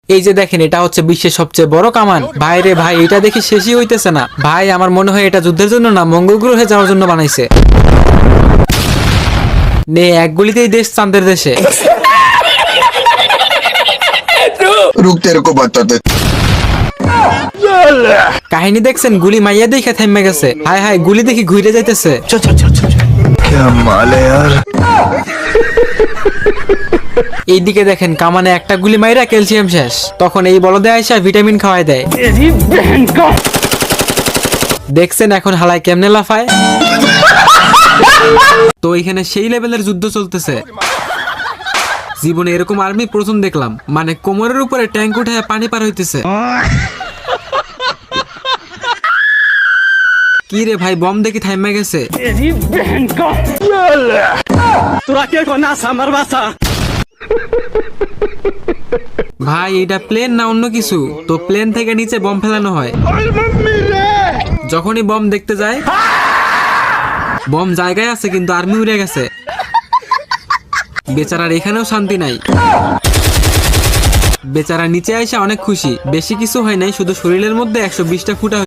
এই যে দেখেন, এটা হচ্ছে বিশ্বের সবচেয়ে বড় কামান। ভাই রে ভাই, এটা দেখি শেষই হইতেছে না ভাই। আমার মনে হয় এটা যুদ্ধের জন্য না, মঙ্গল গ্রহে যাওয়ার জন্য বানাইছে। নে, এক গুলিতেই দেশ চাঁদের দেশে। रुक तेरे को बताते। কাহিনী দেখছেন, গুলি মাইয়া দেখে থেমে গেছে। হায় হায়, গুলি দেখি ঘুরে যাইতেছে। क्या माल है यार। এইদিকে দেখেন, কামানে একটা গুলি মাইরা ক্যালসিয়াম শেষ। তখন এই বলদে আইসা ভিটামিন খাওয়াই দেয়। দেখছেন এখন হালায় কেমনে লাফায়। তো এখানে সেই লেভেলের যুদ্ধ চলতেছে। জীবনে এরকম আর্মি প্রথম দেখলাম, মানে কোমরের উপরে ট্যাঙ্ক উঠায় পানি পার হইতেছে। কি রে ভাই, বম দেখি থাইমা গেছে। ভাই এটা প্লেন না অন্য কিছু? তো প্লেন থেকে নিচে বম ফেলানো হয়। যখনই বম দেখতে যায়, বম জায়গায় আছে কিন্তু আর্মি উড়ে গেছে। বেচারার এখানেও শান্তি নাই। বেচারা নিচে আইসা অনেক খুশি। বেশি কিছু হয় নাই, শুধু শরীরের মধ্যে 120টা ফুটা